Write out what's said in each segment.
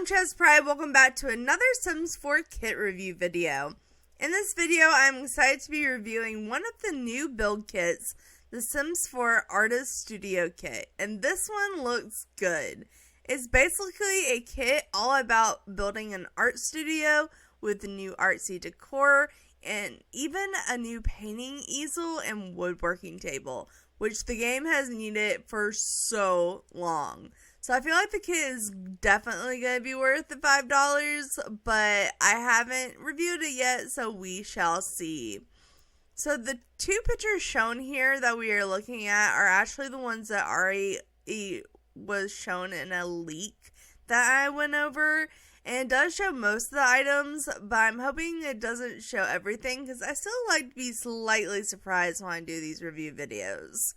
I'm ChezPride. Welcome back to another Sims 4 kit review video. In this video, I'm excited to be reviewing one of the new build kits, the Sims 4 Artist Studio Kit, and this one looks good. It's basically a kit all about building an art studio with new artsy decor and even a new painting easel and woodworking table, which the game has needed for so long. So I feel like the kit is definitely going to be worth the $5, but I haven't reviewed it yet, so we shall see. So the two pictures shown here that we are looking at are actually the ones that already was shown in a leak that I went over. And it does show most of the items, but I'm hoping it doesn't show everything because I still like to be slightly surprised when I do these review videos.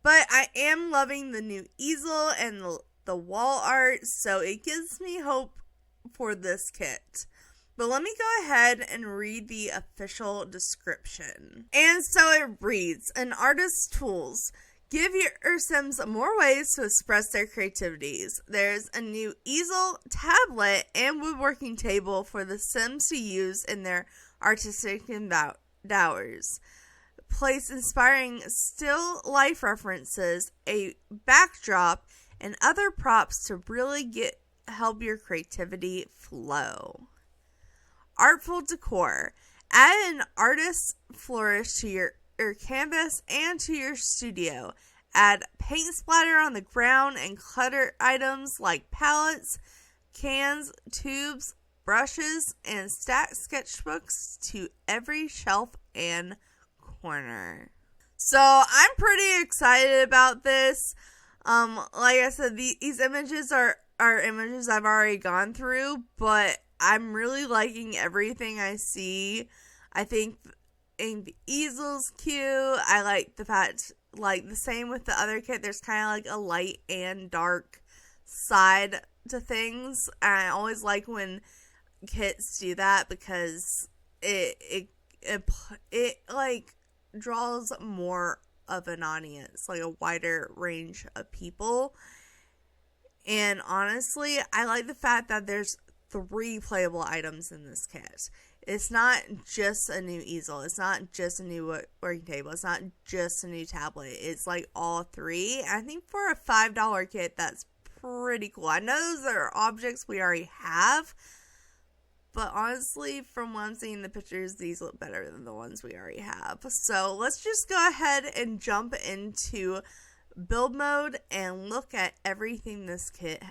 But I am loving the new easel and the wall art, so it gives me hope for this kit. But let me go ahead and read the official description. And so it reads, an artist's tools. Give your Sims more ways to express their creativities. There's a new easel, tablet, and woodworking table for the Sims to use in their artistic endeavors. Place inspiring still life references, a backdrop, and other props to really help your creativity flow. Artful decor. Add an artist's flourish to your canvas and to your studio. Add paint splatter on the ground and clutter items like palettes, cans, tubes, brushes, and stack sketchbooks to every shelf and corner. So I'm pretty excited about this. Like I said, these images are images I've already gone through, but I'm really liking everything I see. I think the easel's cute. I like the fact, like the same with the other kit, there's kind of like a light and dark side to things. And I always like when kits do that because it like draws more of an audience, like a wider range of people. And honestly, I like the fact that there's 3 playable items in this kit. It's not just a new easel. It's not just a new working table. It's not just a new tablet. It's like all 3. I think for a $5 kit, that's pretty cool. I know those are objects we already have, but honestly, from what I'm seeing in the pictures, these look better than the ones we already have. So let's just go ahead and jump into build mode and look at everything this kit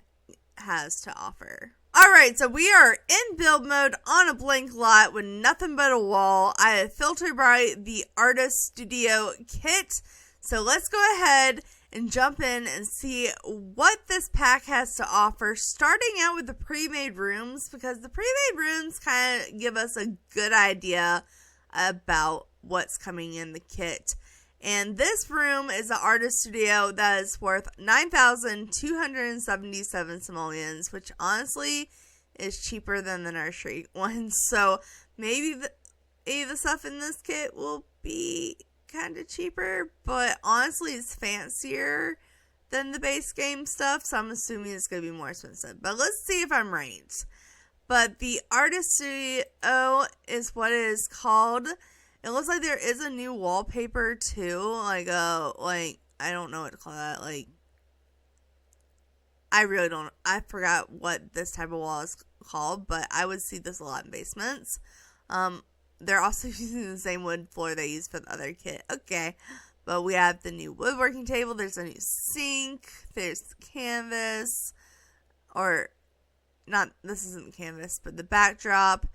has to offer. Alright, so we are in build mode on a blank lot with nothing but a wall. I have ChezPride the Artist Studio Kit. So let's go ahead and jump in and see what this pack has to offer, starting out with the pre-made rooms, because the pre-made rooms kind of give us a good idea about what's coming in the kit. And this room is an artist studio that is worth 9,277 simoleons, which honestly is cheaper than the nursery one. So maybe the stuff in this kit will be kind of cheaper, but honestly it's fancier than the base game stuff, so I'm assuming it's going to be more expensive. But let's see if I'm right. But the artist studio is what it is called. It looks like there is a new wallpaper too, like I don't know what to call that, I forgot what this type of wall is called, but I would see this a lot in basements. They're also using the same wood floor they used for the other kit. Okay, but we have the new woodworking table, there's a new sink, there's the canvas, or not, this isn't canvas, but the backdrop.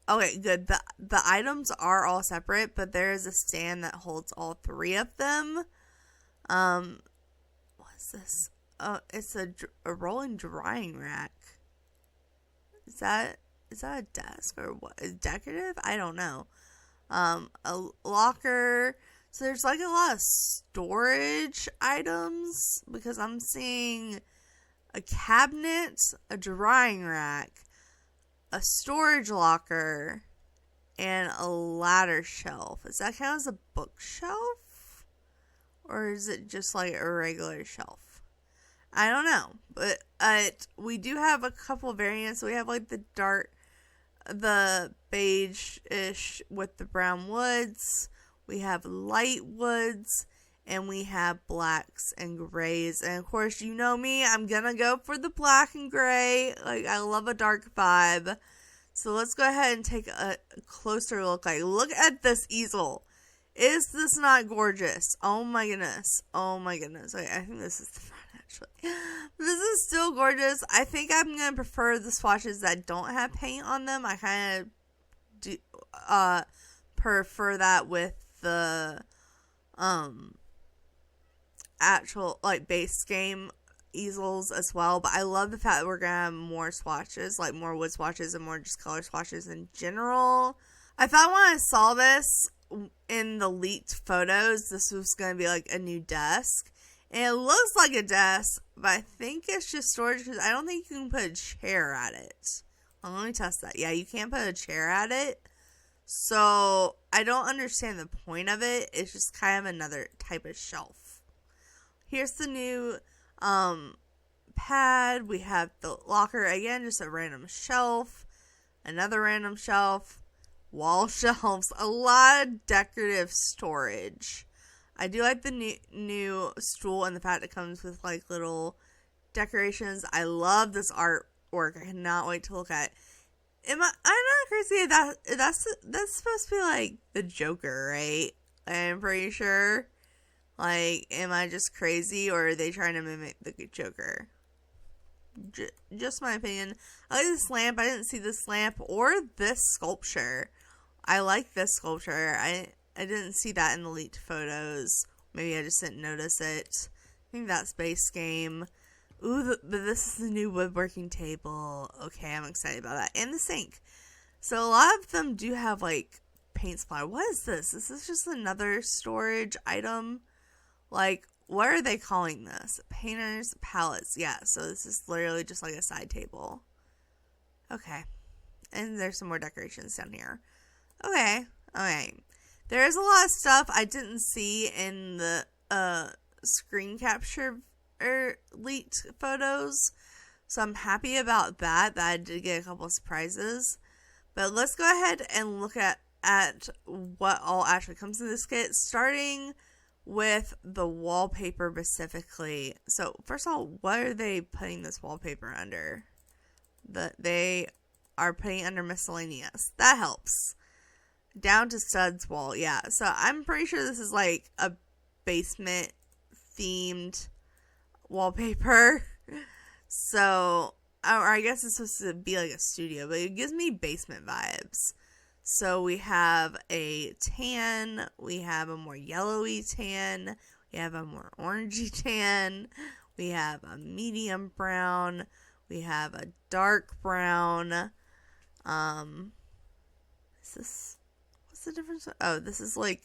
Okay, good. The items are all separate, but there is a stand that holds all 3 of them. What's this? It's a rolling drying rack. Is that a desk or what? Is it decorative? I don't know. A locker. So there's like a lot of storage items because I'm seeing a cabinet, a drying rack, a storage locker, and a ladder shelf. Is that count as a bookshelf? Or is it just like a regular shelf? I don't know, but we do have a couple variants. We have like the beige-ish with the brown woods. We have light woods, and we have blacks and grays. And of course, you know me, I'm gonna go for the black and gray. Like, I love a dark vibe. So let's go ahead and take a closer look. Like, look at this easel. Is this not gorgeous? Oh my goodness. Oh my goodness. Wait, I think this is the front, actually. This is still gorgeous. I think I'm going to prefer the swatches that don't have paint on them. I kind of do prefer that with the actual, like, base game easels as well. But I love the fact that we're going to have more swatches, like more wood swatches and more just color swatches in general. I thought when I saw this in the leaked photos, this was going to be like a new desk. And it looks like a desk, but I think it's just storage because I don't think you can put a chair at it. Let me test that. Yeah, you can't put a chair at it. So I don't understand the point of it. It's just kind of another type of shelf. Here's the new pad. We have the locker. Again, just a random shelf. Another random shelf. Wall shelves. A lot of decorative storage. I do like the new stool and the fact it comes with like little decorations. I love this artwork. I cannot wait to look at it. I'm not crazy. That's supposed to be like the Joker, right? I'm pretty sure. Like, am I just crazy, or are they trying to mimic the Joker? Just my opinion. I like this lamp. I didn't see this lamp or this sculpture. I like this sculpture. I didn't see that in the leaked photos. Maybe I just didn't notice it. I think that's base game. Ooh, but this is the new woodworking table. Okay, I'm excited about that. And the sink. So a lot of them do have, like, paint supply. What is this? Is this just another storage item? Like, what are they calling this? Painters, palettes. Yeah, so this is literally just like a side table. Okay. And there's some more decorations down here. Okay. Alright. There's a lot of stuff I didn't see in the screen capture leaked photos. So I'm happy about that I did get a couple of surprises. But let's go ahead and look at what all actually comes in this kit, starting with the wallpaper specifically. So first of all, what are they putting this wallpaper under? They are putting under miscellaneous. That helps. Down to studs wall. Yeah, so I'm pretty sure this is like a basement themed wallpaper. So, or I guess it's supposed to be like a studio, but it gives me basement vibes. So we have a tan, we have a more yellowy tan, we have a more orangey tan, we have a medium brown, we have a dark brown. What's the difference? Oh, this is like,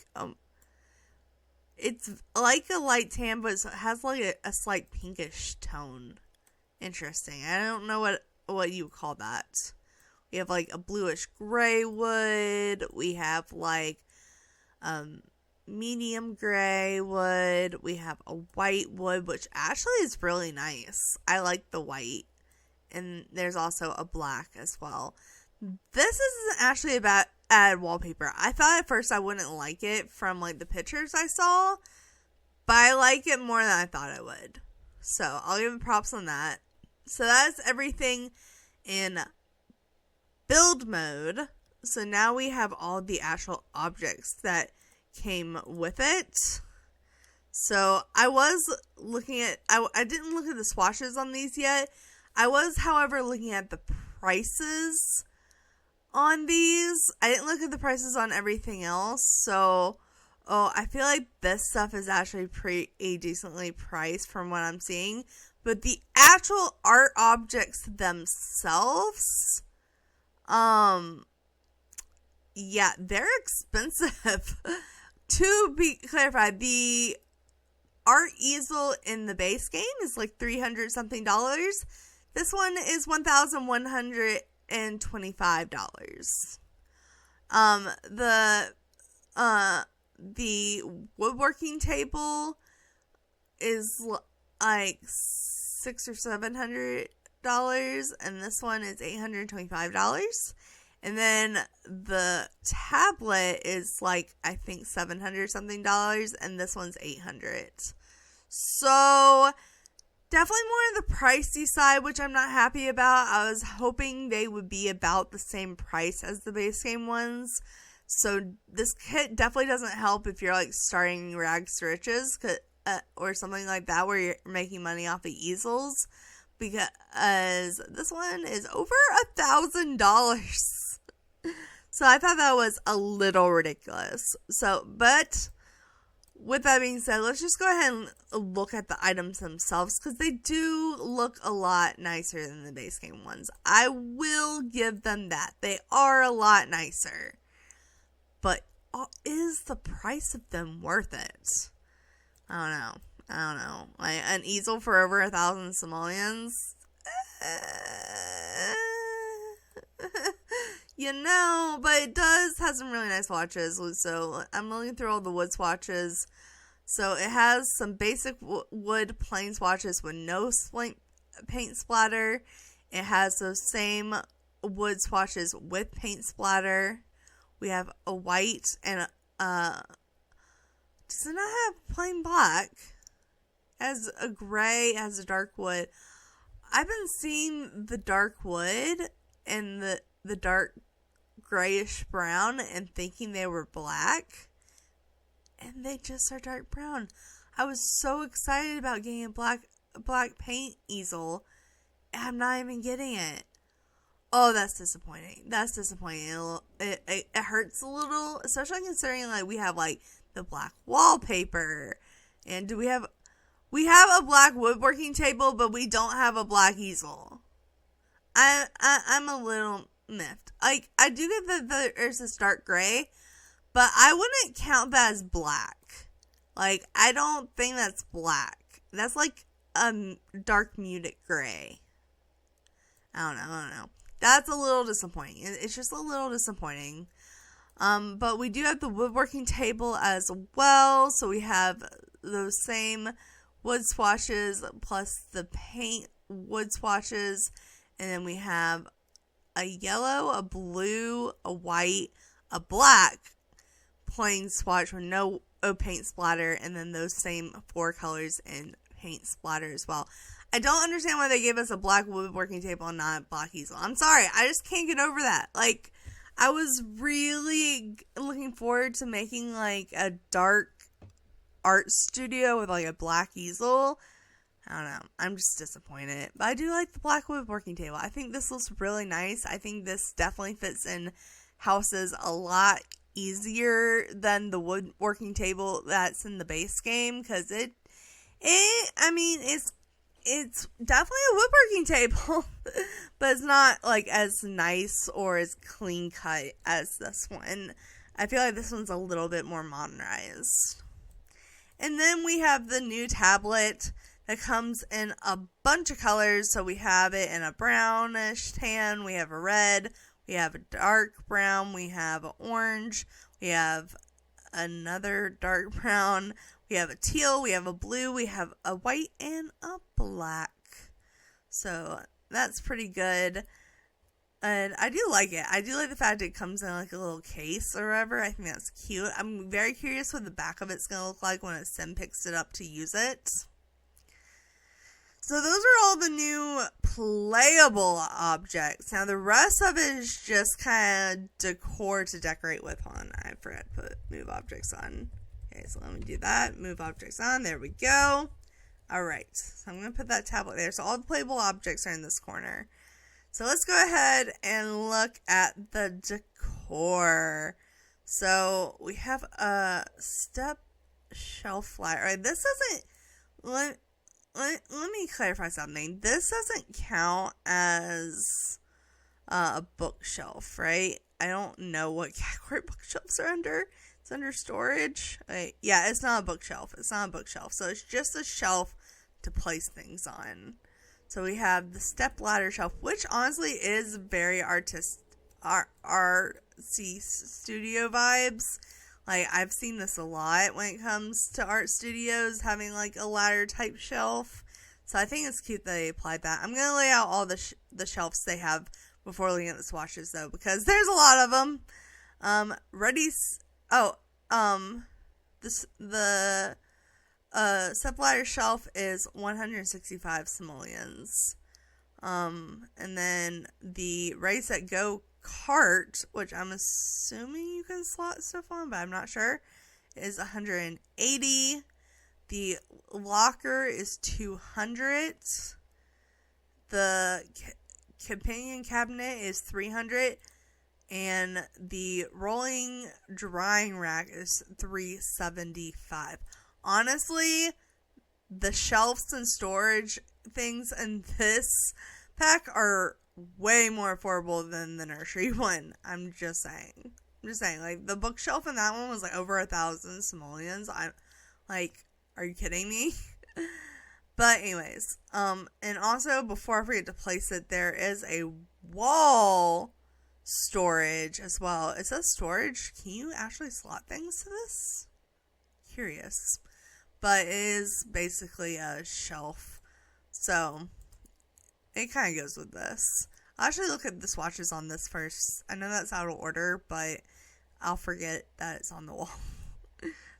it's like a light tan, but it has like a slight pinkish tone. Interesting. I don't know what you would call that. We have like a bluish gray wood. We have like medium gray wood. We have a white wood, which actually is really nice. I like the white. And there's also a black as well. This isn't actually a bad wallpaper. I thought at first I wouldn't like it from like the pictures I saw, but I like it more than I thought I would. So I'll give props on that. So that's everything in build mode. So now we have all the actual objects that came with it. So I was looking at, I didn't look at the swatches on these yet. I was, however, looking at the prices on these. I didn't look at the prices on everything else. So, I feel like this stuff is actually pretty decently priced from what I'm seeing. But the actual art objects themselves, yeah, they're expensive. To be clarified, the art easel in the base game is like $300 something. This one is $1,125. The woodworking table is like $600 or $700, and this one is $825. And then the tablet is like, I think $700 something, and this one's $800. So definitely more on the pricey side, which I'm not happy about. I was hoping they would be about the same price as the base game ones. So this kit definitely doesn't help if you're like starting rags to riches, or something like that, where you're making money off of easels, because this one is over $1,000. So I thought that was a little ridiculous. So, but with that being said, let's just go ahead and look at the items themselves, because they do look a lot nicer than the base game ones. I will give them that. They are a lot nicer. But is the price of them worth it? I don't know. Like, an easel for over 1,000 simoleons? But it does have some really nice swatches. So I'm looking through all the wood swatches. So it has some basic wood plain swatches with no paint splatter. It has those same wood swatches with paint splatter. We have a white and does it not have plain black? As a gray, as a dark wood. I've been seeing the dark wood and the dark grayish brown and thinking they were black, and they just are dark brown. I was so excited about getting a black paint easel, and I'm not even getting it. Oh, that's disappointing. It hurts a little, especially considering like we have like the black wallpaper, and we have a black woodworking table, but we don't have a black easel. I'm a little miffed. Like, I do get that there's this dark gray, but I wouldn't count that as black. Like, I don't think that's black. That's like a dark muted gray. I don't know. That's a little disappointing. It's just a little disappointing. But we do have the woodworking table as well. So we have those same wood swatches plus the paint wood swatches. And then we have a yellow, a blue, a white, a black plain swatch with no paint splatter. And then those same 4 colors in paint splatter as well. I don't understand why they gave us a black woodworking table and not a black easel. I'm sorry. I just can't get over that. Like, I was really looking forward to making, like, a dark art studio with, like, a black easel. I don't know. I'm just disappointed. But I do like the black woodworking table. I think this looks really nice. I think this definitely fits in houses a lot easier than the woodworking table that's in the base game. Because it's definitely a woodworking table, but it's not like as nice or as clean cut as this one. I feel like this one's a little bit more modernized. And then we have the new tablet that comes in a bunch of colors. So we have it in a brownish tan, we have a red, we have a dark brown, we have an orange, we have another dark brown, we have a teal, we have a blue, we have a white, and a black. So that's pretty good. And I do like it. I do like the fact it comes in like a little case or whatever. I think that's cute. I'm very curious what the back of it's going to look like when a sim picks it up to use it. So those are all the new playable objects. Now the rest of it is just kind of decor to decorate with. Hold on, I forgot to put move objects on. Okay, so let me do that. Move objects on. There we go. Alright, so I'm going to put that tablet there. So all the playable objects are in this corner. So let's go ahead and look at the decor. So we have a step shelf flat. Alright, this doesn't... Let me clarify something. This doesn't count as a bookshelf, right? I don't know what category bookshelves are under. It's under storage. Yeah, it's not a bookshelf. So it's just a shelf to place things on. So we have the step ladder shelf, which honestly is very artsy studio vibes. Like, I've seen this a lot when it comes to art studios having like a ladder type shelf. So I think it's cute that they applied that. I'm going to lay out all the shelves they have before looking at the swatches, though, because there's a lot of them. The step ladder shelf is 165 simoleons. And then the Ready Set Go cart, which I'm assuming you can slot stuff on, but I'm not sure, is 180. The locker is 200. The companion cabinet is 300. And the rolling drying rack is 375. Honestly, the shelves and storage things in this pack are way more affordable than the nursery one. I'm just saying. Like, the bookshelf in that one was like over 1,000 simoleons. I'm like, are you kidding me? But anyways, and also before I forget to place it, there is a wall storage as well. It says storage. Can you actually slot things to this? Curious. But it is basically a shelf. So it kind of goes with this. I'll actually look at the swatches on this first. I know that's out of order, but I'll forget that it's on the wall.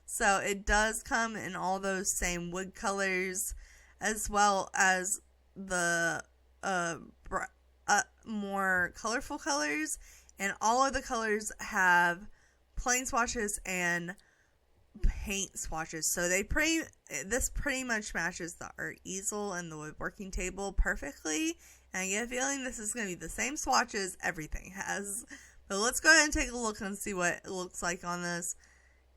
So it does come in all those same wood colors, as well as the more colorful colors, and all of the colors have plain swatches and paint swatches. So this pretty much matches the art easel and the woodworking table perfectly, and I get a feeling this is going to be the same swatches everything has. But let's go ahead and take a look and see what it looks like on this.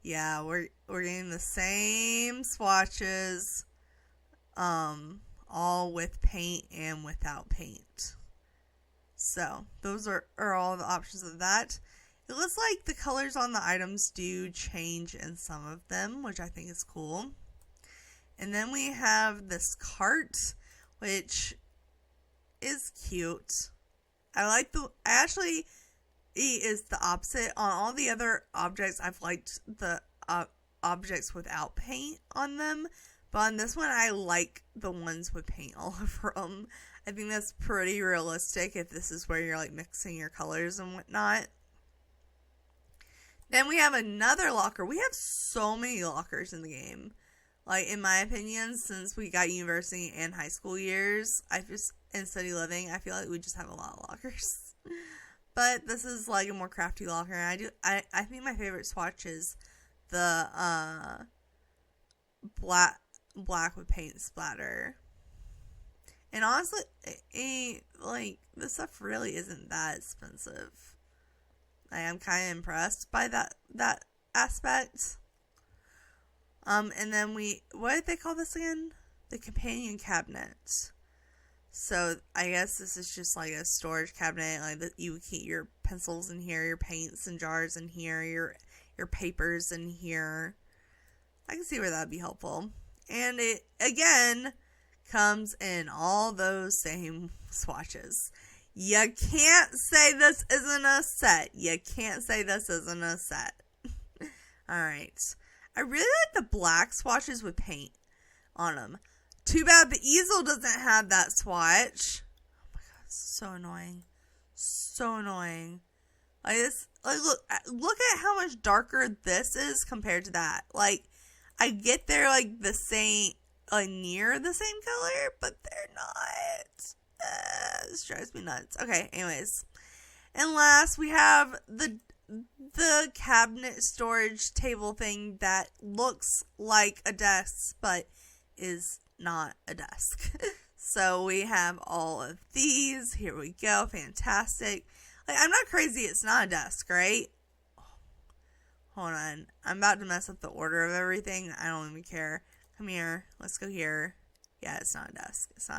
Yeah, we're getting the same swatches, all with paint and without paint. So those are all the options of that. It looks like the colors on the items do change in some of them, which I think is cool. And then we have this cart, which is cute. It is the opposite. On all the other objects, I've liked the objects without paint on them. But on this one, I like the ones with paint all over them. I think that's pretty realistic if this is where you're like mixing your colors and whatnot. Then we have another locker. We have so many lockers in the game. Like, in my opinion, since we got university and high school years, in study living, I feel like we just have a lot of lockers. But this is like a more crafty locker. And I think my favorite swatch is the black with paint splatter. And honestly, this stuff really isn't that expensive. I'm kind of impressed by that aspect. And then what did they call this again? The companion cabinet. So I guess this is just like a storage cabinet, like that you would keep your pencils in here, your paints and jars in here, your papers in here. I can see where that'd be helpful. And it again comes in all those same swatches. You can't say this isn't a set. Alright. I really like the black swatches with paint on them. Too bad the easel doesn't have that swatch. Oh my god, so annoying. Like this, look at how much darker this is compared to that. Like, I get they're like the same, like near the same color, but they're not. This drives me nuts. Okay, anyways. And last, we have the cabinet storage table thing that looks like a desk, but is not a desk. So we have all of these. Here we go. Fantastic. Like, I'm not crazy. It's not a desk, right? Hold on. I'm about to mess up the order of everything. I don't even care. Come here. Let's go here. Yeah, it's not a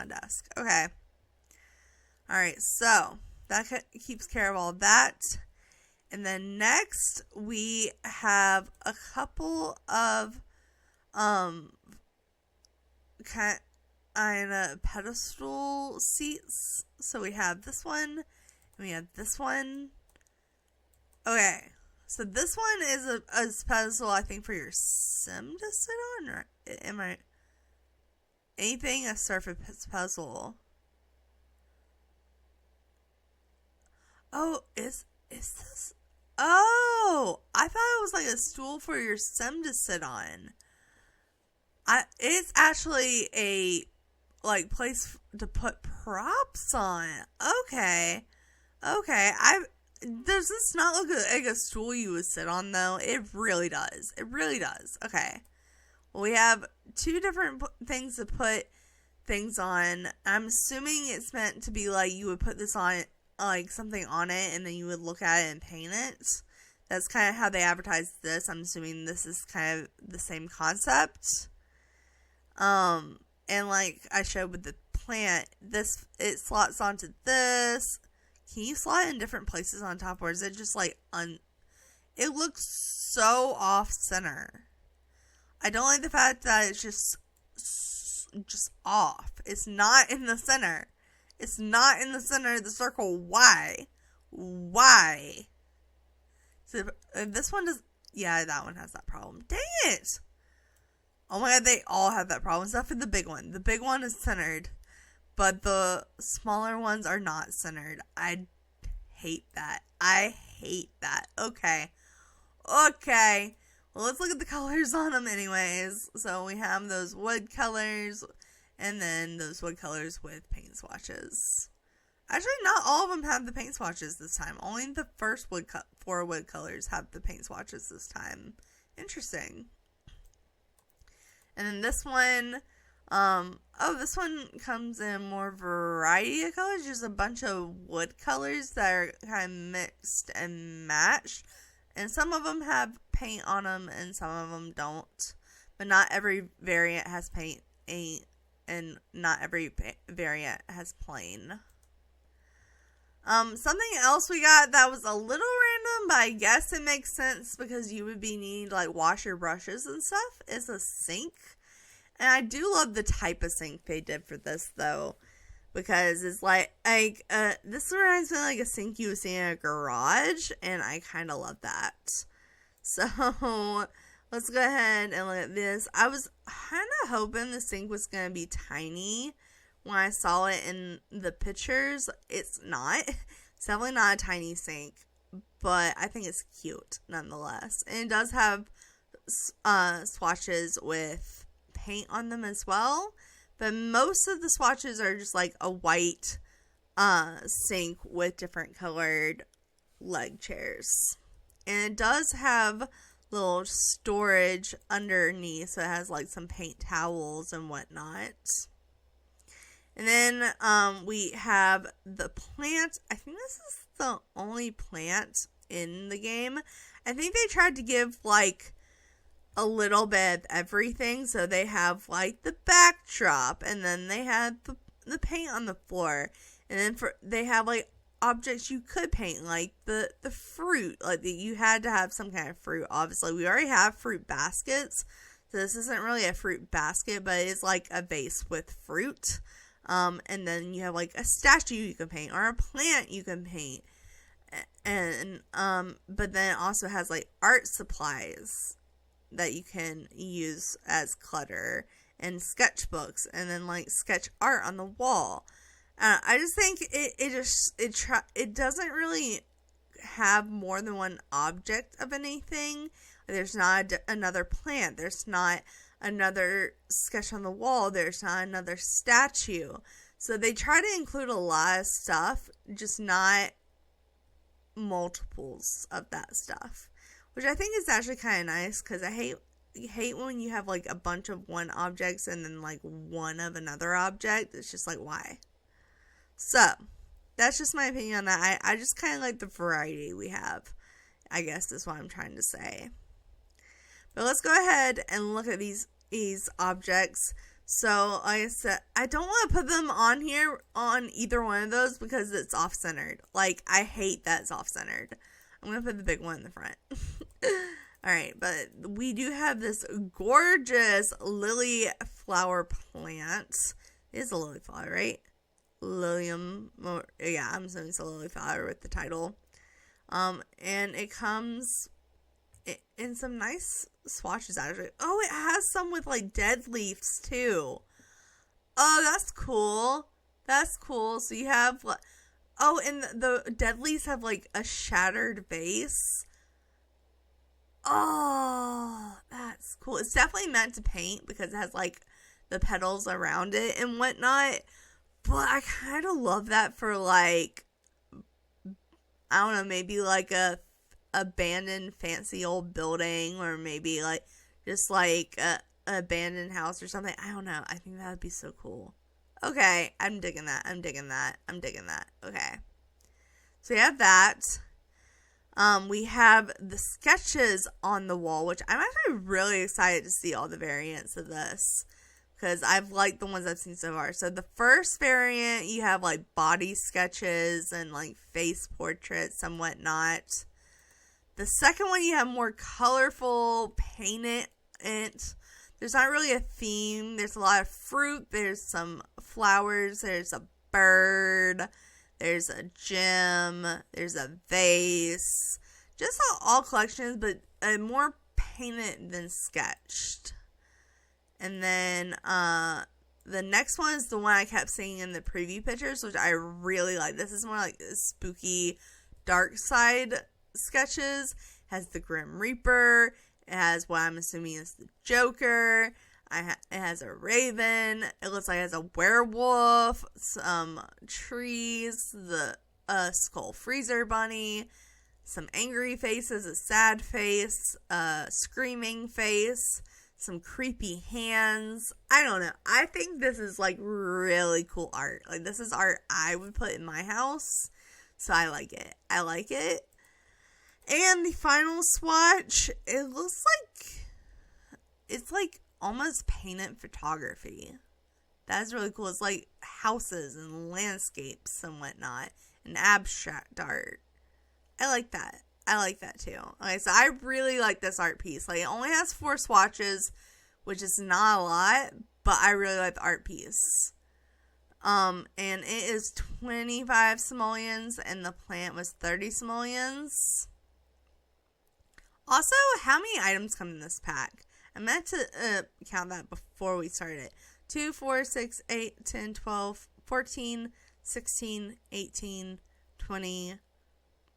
desk. Okay. Alright, so that keeps care of all of that. And then next, we have a couple of kind of pedestal seats. So we have this one, and we have this one. Okay, so this one is a pedestal, I think, for your sim to sit on, or am I? anything a surface puzzle. Oh, is this? Oh, I thought it was like a stool for your sim to sit on. It's actually a like place to put props on. Okay. Does this not look like a stool you would sit on though? It really does. Okay. Well, we have two different things to put things on. I'm assuming it's meant to be like you would put this on, like something on it, and then you would look at it and paint it. That's kind of how they advertise this. I'm assuming this is kind of the same concept. And like I showed with the plant, it slots onto this. Can you slot in different places on top, or is it just like it looks so off center. I don't like the fact that it's just off. It's not in the center. It's not in the center of the circle. Why? So if this one does, yeah, that one has that problem. Dang it! Oh my god, they all have that problem, except for the big one. The big one is centered, but the smaller ones are not centered. I hate that. Okay. Well, let's look at the colors on them anyways. So we have those wood colors, and then those wood colors with paint swatches. Actually, not all of them have the paint swatches this time. Only the first four wood colors have the paint swatches this time. Interesting. And then this one, this one comes in more variety of colors. Just a bunch of wood colors that are kind of mixed and matched. And some of them have paint on them and some of them don't. But not every variant has paint, and not every variant has plain. Something else we got that was a little random, but I guess it makes sense because you would be needing to like wash your brushes and stuff, is a sink. And I do love the type of sink they did for this though, because it's like this reminds me of like a sink you would see in a garage, and I kind of love that. So let's go ahead and look at this. I was kind of hoping the sink was going to be tiny when I saw it in the pictures. It's not. It's definitely not a tiny sink, but I think it's cute nonetheless. And it does have swatches with paint on them as well, but most of the swatches are just like a white sink with different colored leg chairs. And it does have little storage underneath, so it has like some paint towels and whatnot. And then we have the plant. I think this is the only plant in the game. I think they tried to give like a little bit of everything. So they have like the backdrop, and then they have the paint on the floor, and then they have like objects you could paint, like the fruit. Like you had to have some kind of fruit. Obviously, we already have fruit baskets, so this isn't really a fruit basket, but it's like a vase with fruit. And then you have like a statue you can paint, or a plant you can paint. And, but then it also has like art supplies that you can use as clutter, and sketchbooks, and then like sketch art on the wall. I just think it doesn't really have more than one object of anything. There's not another plant. There's not another sketch on the wall. There's not another statue. So they try to include a lot of stuff, just not multiples of that stuff, which I think is actually kind of nice, because I hate when you have like a bunch of one objects and then like one of another object. It's just like, why? So that's just my opinion on that. I just kind of like the variety we have, I guess is what I'm trying to say. But let's go ahead and look at these objects. So like I said, I don't want to put them on here on either one of those because it's off-centered. Like, I hate that it's off-centered. I'm going to put the big one in the front. Alright, but we do have this gorgeous lily flower plant. It is a lily flower, right? Lilium. Yeah, I'm assuming it's a lily flower with the title. And it comes in some nice swatches, actually. Oh, it has some with like dead leaves too. Oh, that's cool. That's cool. So you have, oh, and the Deadlies have like a shattered vase. Oh, that's cool. It's definitely meant to paint because it has like the petals around it and whatnot. But I kind of love that for like, I don't know, maybe like a abandoned fancy old building, or maybe like just like a abandoned house or something. I don't know. I think that would be so cool. Okay, I'm digging that. I'm digging that. I'm digging that. Okay. So we have that. We have the sketches on the wall, which I'm actually really excited to see all the variants of this, because I've liked the ones I've seen so far. So the first variant, you have like body sketches and like face portraits and whatnot. The second one, you have more colorful painted. There's not really a theme. There's a lot of fruit. There's some flowers. There's a bird. There's a gem. There's a vase. Just all collections, but more painted than sketched. And then the next one is the one I kept seeing in the preview pictures, which I really like. This is more like spooky, dark side sketches. It has the Grim Reaper. It has what I'm assuming is the Joker. It has a raven. It looks like it has a werewolf. Some trees. The skull freezer bunny. Some angry faces. A sad face. A screaming face. Some creepy hands. I don't know. I think this is like really cool art. Like, this is art I would put in my house. So I like it. I like it. And the final swatch, it looks like it's like almost painted photography. That's really cool. It's like houses and landscapes and whatnot, and abstract art. I like that. I like that too. Okay, so I really like this art piece. Like, it only has 4 swatches, which is not a lot, but I really like the art piece. And it is 25 simoleons, and the plant was 30 simoleons. Also, how many items come in this pack? I meant to count that before we started. 2, 4, 6, 8, 10, 12, 14, 16, 18, 20,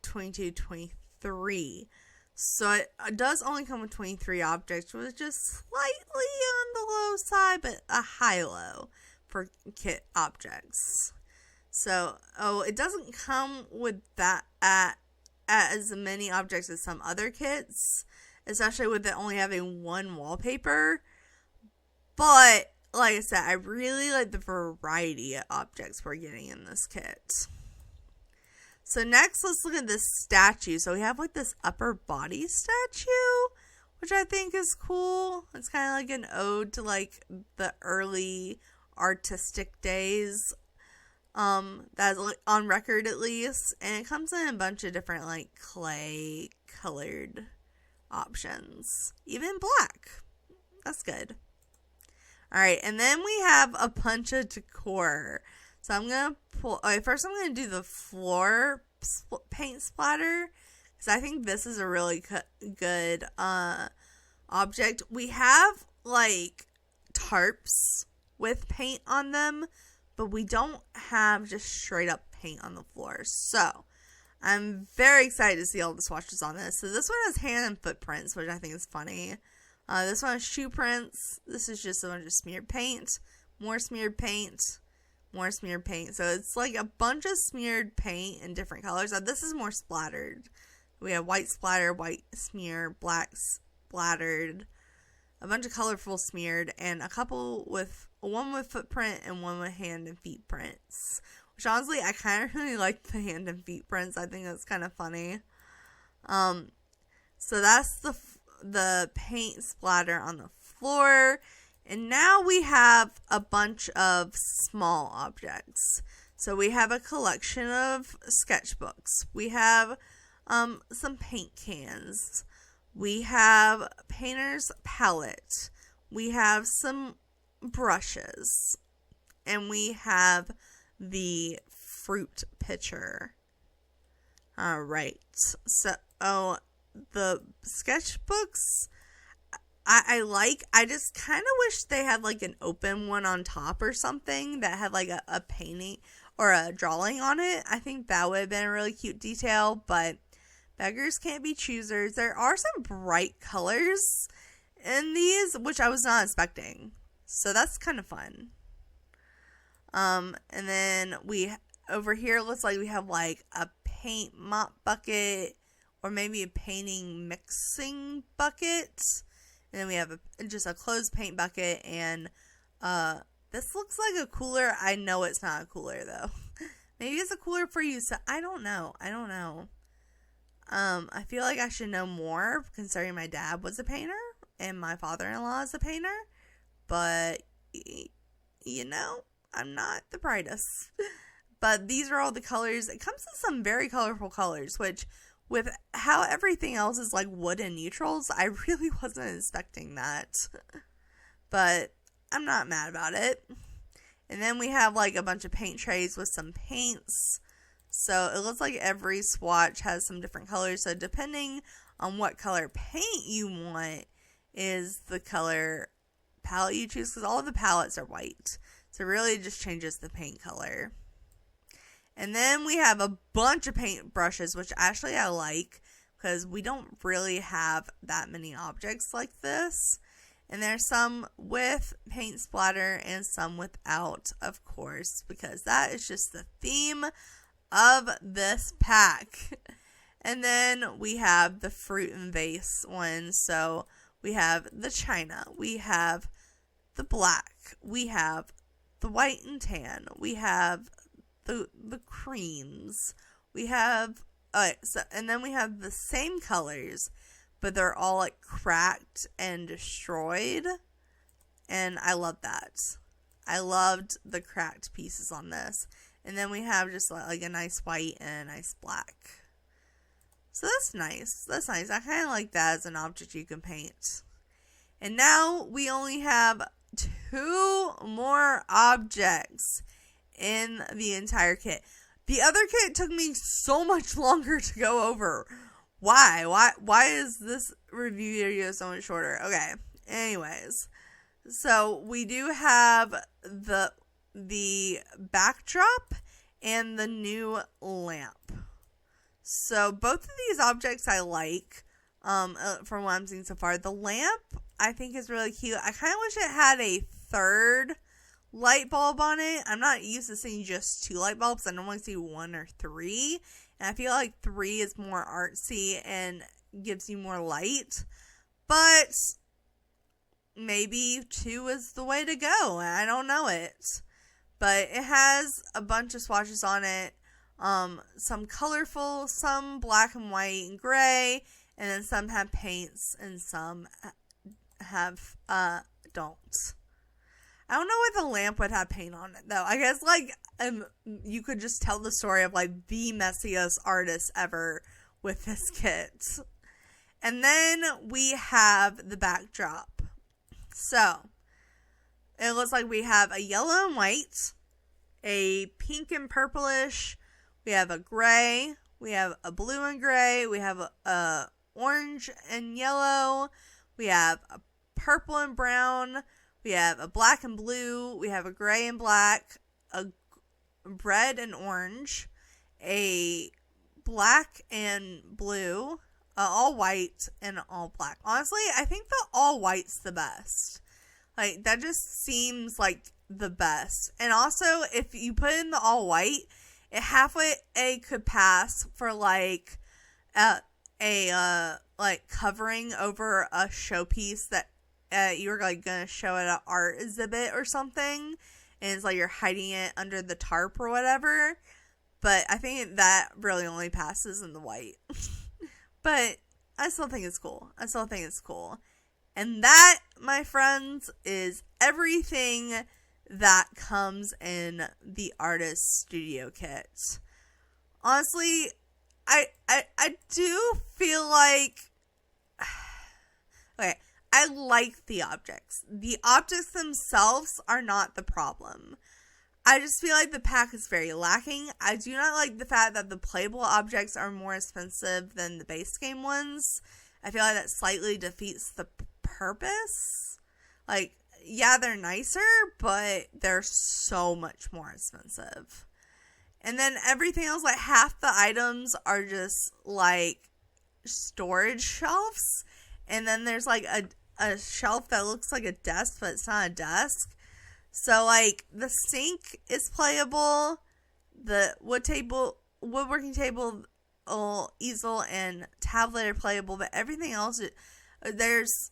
22, 23. So it does only come with 23 objects, which is just slightly on the low side, but a high-low for kit objects. So, it doesn't come with that as many objects as some other kits, especially with it only having 1 wallpaper. But, like I said, I really like the variety of objects we're getting in this kit. So next, let's look at this statue. So we have like this upper body statue, which I think is cool. It's kind of like an ode to like the early artistic days. That's like on record at least, and it comes in a bunch of different like clay colored options, even black. That's good. All right, and then we have a bunch of decor. So I'm gonna pull. Okay, first I'm gonna do the floor paint splatter, because I think this is a really good object. We have like tarps with paint on them, but we don't have just straight up paint on the floor. So I'm very excited to see all the swatches on this. So this one has hand and footprints, which I think is funny. This one has shoe prints. This is just a bunch of smeared paint, more smeared paint, more smeared paint. So it's like a bunch of smeared paint in different colors. This is more splattered. We have white splatter, white smear, black splattered, a bunch of colorful smeared, and a couple with one with footprint and one with hand and feet prints. Which honestly, I kind of really like the hand and feet prints. I think that's kind of funny. So that's the paint splatter on the floor. And now we have a bunch of small objects. So we have a collection of sketchbooks. We have some paint cans. We have painter's palette. We have some brushes. And we have the fruit pitcher. All right. So, the sketchbooks, I just kind of wish they had like an open one on top or something that had like a painting or a drawing on it. I think that would have been a really cute detail, but beggars can't be choosers. There are some bright colors in these, which I was not expecting. So that's kind of fun. And then over here looks like we have like a paint mop bucket or maybe a painting mixing bucket. And then we have just a closed paint bucket, and this looks like a cooler. I know it's not a cooler though. Maybe it's a cooler for you. So I don't know. I feel like I should know more considering my dad was a painter and my father-in-law is a painter. But you know, I'm not the brightest. But these are all the colors. It comes in some very colorful colors, which with how everything else is like wood and neutrals, I really wasn't expecting that. But I'm not mad about it. And then we have like a bunch of paint trays with some paints. So it looks like every swatch has some different colors. So depending on what color paint you want is the color palette you choose. Because all of the palettes are white. So it really just changes the paint color. And then we have a bunch of paint brushes, which actually I like because we don't really have that many objects like this. And there's some with paint splatter and some without, of course, because that is just the theme of this pack. And then we have the fruit and vase one. So we have the china, we have the black, we have the white and tan, we have the creams, we have and then we have the same colors, but they're all like cracked and destroyed, and I love that. I loved the cracked pieces on this. And then we have just like a nice white and a nice black. So that's nice. I kind of like that as an object you can paint. And now we only have 2 more objects in the entire kit. The other kit took me so much longer to go over. Why is this review video so much shorter? Okay, anyways. So we do have the backdrop and the new lamp. So both of these objects I like, from what I'm seeing so far. The lamp I think is really cute. I kind of wish it had a third light bulb on it. I'm not used to seeing just 2 light bulbs. I normally see 1 or 3. And I feel like 3 is more artsy and gives you more light. But maybe 2 is the way to go. I don't know it. But it has a bunch of swatches on it. Some colorful, some black and white and gray. And then some have paints and some have don't. I don't know what the lamp would have paint on it, though. I guess, like, you could just tell the story of, like, the messiest artist ever with this kit. And then we have the backdrop. So, it looks like we have a yellow and white, a pink and purplish, we have a gray, we have a blue and gray, we have a orange and yellow, we have a purple and brown, we have a black and blue, we have a gray and black, a red and orange, a black and blue, all white and all black. Honestly, I think the all white's the best. Like, that just seems like the best. And also, if you put in the all white, it halfway could pass for like like covering over a showpiece that you were like gonna show at an art exhibit or something, and it's like you're hiding it under the tarp or whatever. But I think that really only passes in the white. But I still think it's cool. And that, my friends, is everything that comes in the Artist Studio Kit. Honestly, I do feel like, okay, I like the objects. The objects themselves are not the problem. I just feel like the pack is very lacking. I do not like the fact that the playable objects are more expensive than the base game ones. I feel like that slightly defeats the purpose. Like, yeah, they're nicer, but they're so much more expensive. And then everything else, like half the items are just like storage shelves. And then there's like a shelf that looks like a desk, but it's not a desk. So like the sink is playable. The woodworking table, easel, and tablet are playable. But everything else, there's,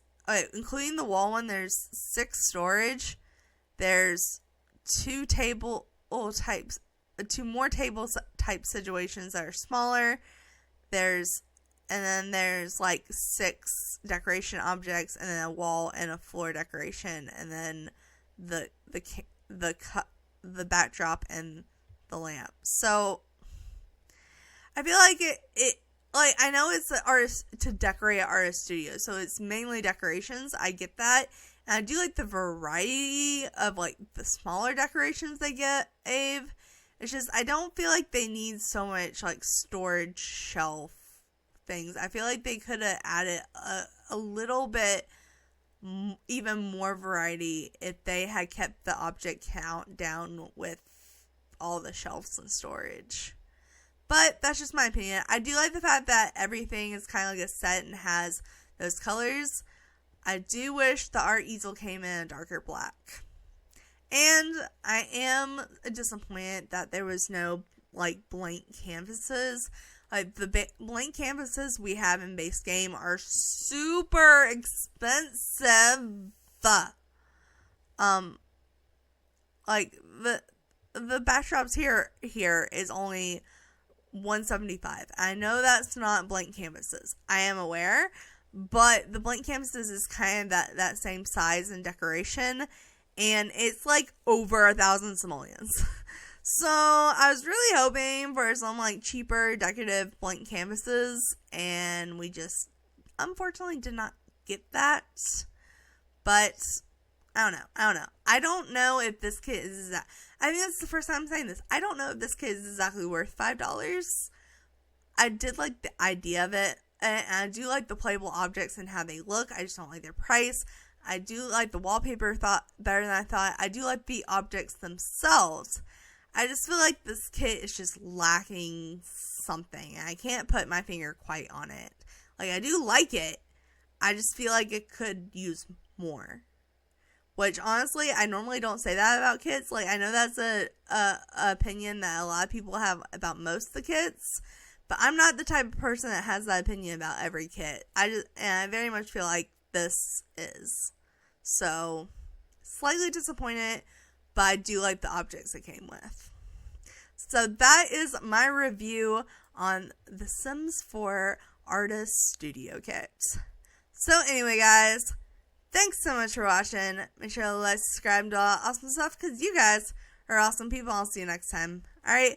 including the wall one, there's 6 storage. There's 2 more table type situations that are smaller. And then there's like 6 decoration objects, and then a wall and a floor decoration, and then the backdrop and the lamp. So I feel like it like, I know it's an artist to decorate an artist studio, so it's mainly decorations. I get that. And I do like the variety of like the smaller decorations they get, Ave. It's just, I don't feel like they need so much like storage shelf things. I feel like they could have added a little bit even more variety if they had kept the object count down with all the shelves and storage. But that's just my opinion. I do like the fact that everything is kind of like a set and has those colors. I do wish the art easel came in a darker black. And I am disappointed that there was no like blank canvases. Like the blank canvases we have in base game are super expensive. Like the backdrops here is only $175. I know that's not blank canvases. I am aware, but the blank canvases is kind of that same size and decoration, and it's like over 1,000 simoleons. So I was really hoping for some like cheaper decorative blank canvases, and we just unfortunately did not get that. But I don't know. I don't know if this kit is that. I think that's the first time I'm saying this. I don't know if this kit is exactly worth $5. I did like the idea of it, and I do like the playable objects and how they look. I just don't like their price. I do like the wallpaper better than I thought. I do like the objects themselves. I just feel like this kit is just lacking something. I can't put my finger quite on it. Like, I do like it. I just feel like it could use more. Which, honestly, I normally don't say that about kits. Like, I know that's a opinion that a lot of people have about most of the kits. But I'm not the type of person that has that opinion about every kit. And I very much feel like this is. So, slightly disappointed, but I do like the objects it came with. So that is my review on the Sims 4 Artist Studio Kit. So anyway, guys, thanks so much for watching. Make sure to like, subscribe, and all that awesome stuff, because you guys are awesome people. I'll see you next time. Alright,